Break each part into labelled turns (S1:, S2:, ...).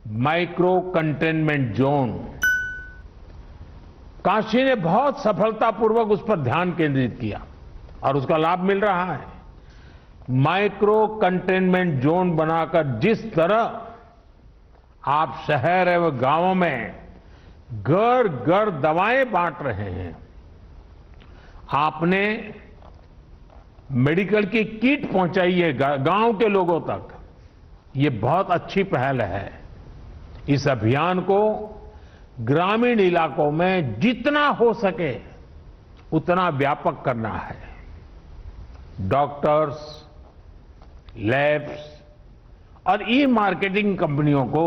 S1: Micro containment zone. Kashi ने बहुत सफलतापूर्वक उस पर ध्यान केंद्रित किया और उसका लाभ मिल रहा है। माइक्रो कंटेनमेंट जोन बनाकर जिस तरह आप शहर एवं गांवों में घर घर दवाएं बांट रहे हैं, आपने मेडिकल की किट पहुंचाई है गांव के लोगों तक, ये बहुत अच्छी पहल है। इस अभियान को ग्रामीण इलाकों में जितना हो सके उतना व्यापक करना है। डॉक्टर्स, लैब्स और ई मार्केटिंग कंपनियों को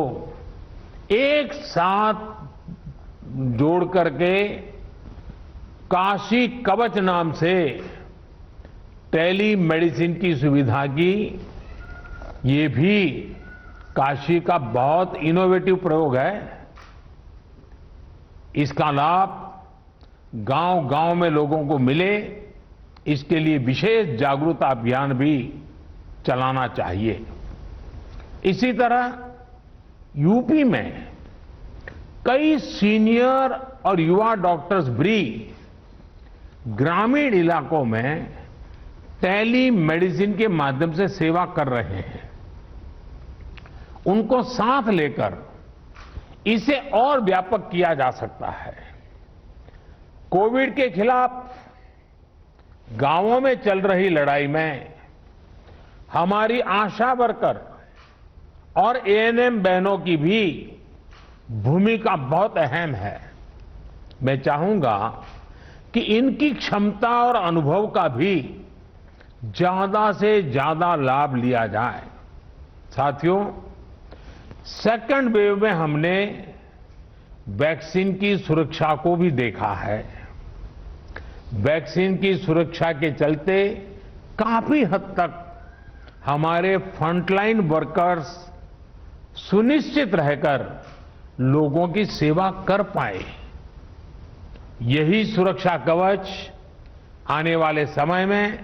S1: एक साथ जोड़ करके काशी कवच नाम से टेली मेडिसिन की सुविधा की, ये भी काशी का बहुत इनोवेटिव प्रयोग है। इसका लाभ गांव-गांव में लोगों को मिले, इसके लिए विशेष जागरूकता अभियान भी चलाना चाहिए। इसी तरह यूपी में कई सीनियर और युवा डॉक्टर्स भी ग्रामीण इलाकों में टेली मेडिसिन के माध्यम से सेवा कर रहे हैं। उनको साथ लेकर इसे और व्यापक किया जा सकता है। कोविड के खिलाफ गांवों में चल रही लड़ाई में हमारी आशा वर्कर और एएनएम बहनों की भी भूमिका बहुत अहम है। मैं चाहूंगा कि इनकी क्षमता और अनुभव का भी ज्यादा से ज्यादा लाभ लिया जाए। साथियों, सेकंड वेव में हमने वैक्सीन की सुरक्षा को भी देखा है। वैक्सीन की सुरक्षा के चलते काफी हद तक हमारे फ्रंटलाइन वर्कर्स सुनिश्चित रहकर लोगों की सेवा कर पाए। यही सुरक्षा कवच आने वाले समय में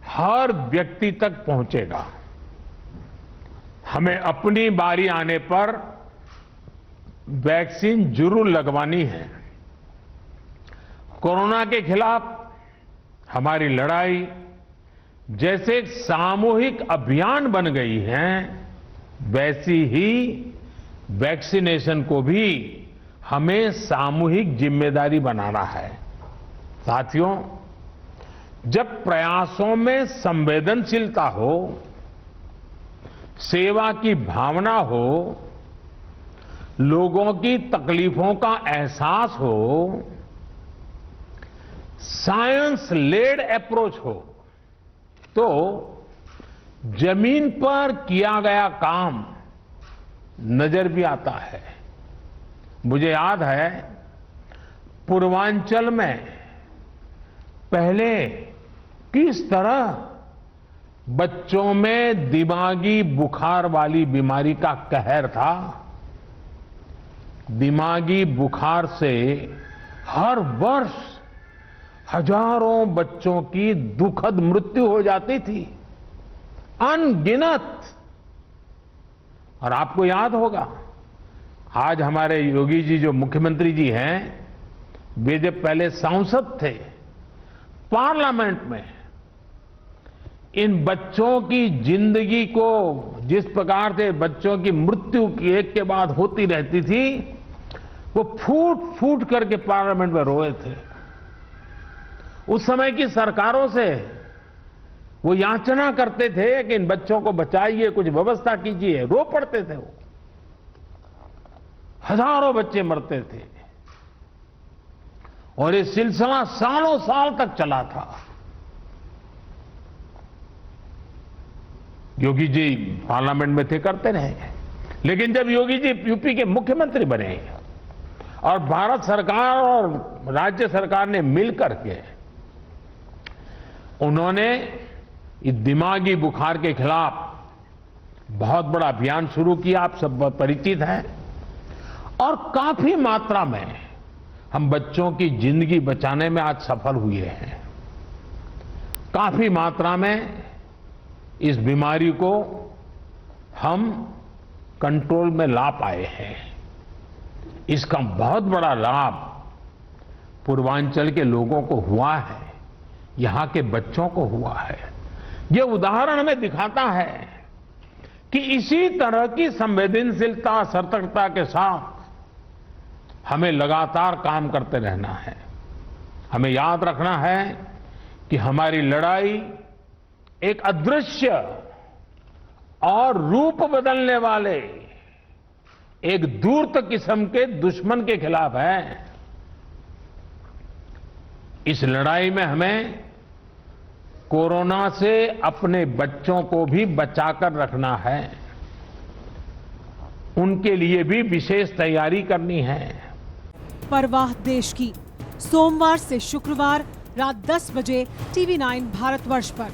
S1: हर व्यक्ति तक पहुंचेगा। हमें अपनी बारी आने पर वैक्सीन जरूर लगवानी है। कोरोना के खिलाफ हमारी लड़ाई जैसे एक सामूहिक अभियान बन गई है, वैसी ही वैक्सीनेशन को भी हमें सामूहिक जिम्मेदारी बनाना है। साथियों, जब प्रयासों में संवेदनशीलता हो, सेवा की भावना हो, लोगों की तकलीफों का एहसास हो, साइंस लेड अप्रोच हो, तो जमीन पर किया गया काम नजर भी आता है। मुझे याद है पूर्वांचल में पहले किस तरह बच्चों में दिमागी बुखार वाली बीमारी का कहर था। दिमागी बुखार से हर वर्ष हजारों बच्चों की दुखद मृत्यु हो जाती थी, अनगिनत। और आपको याद होगा, आज हमारे योगी जी जो मुख्यमंत्री जी हैं, वे जब पहले सांसद थे, पार्लियामेंट में इन बच्चों की जिंदगी को जिस प्रकार से बच्चों की मृत्यु की एक के बाद होती रहती थी, वो फूट फूट करके पार्लियामेंट में रोए थे। उस समय की सरकारों से वो याचना करते थे कि इन बच्चों को बचाइए, कुछ व्यवस्था कीजिए, रो पड़ते थे वो। हजारों बच्चे मरते थे और ये सिलसिला सालों साल तक चला था। योगी जी पार्लियामेंट में थे, करते रहे। लेकिन जब योगी जी यूपी के मुख्यमंत्री बने और भारत सरकार और राज्य सरकार ने मिलकर के उन्होंने इस दिमागी बुखार के खिलाफ बहुत बड़ा अभियान शुरू किया, आप सब बहुत परिचित हैं। और काफी मात्रा में हम बच्चों की जिंदगी बचाने में आज सफल हुए हैं। काफी मात्रा में इस बीमारी को हम कंट्रोल में ला पाए हैं। इसका बहुत बड़ा लाभ पूर्वांचल के लोगों को हुआ है, यहां के बच्चों को हुआ है। ये उदाहरण हमें दिखाता है कि इसी तरह की संवेदनशीलता, सतर्कता के साथ हमें लगातार काम करते रहना है। हमें याद रखना है कि हमारी लड़ाई एक अदृश्य और रूप बदलने वाले एक दूरत किस्म के दुश्मन के खिलाफ है। इस लड़ाई में हमें कोरोना से अपने बच्चों को भी बचाकर रखना है, उनके लिए भी विशेष तैयारी करनी है।
S2: परवाह देश की, सोमवार से शुक्रवार रात 10 बजे TV9 भारतवर्ष पर।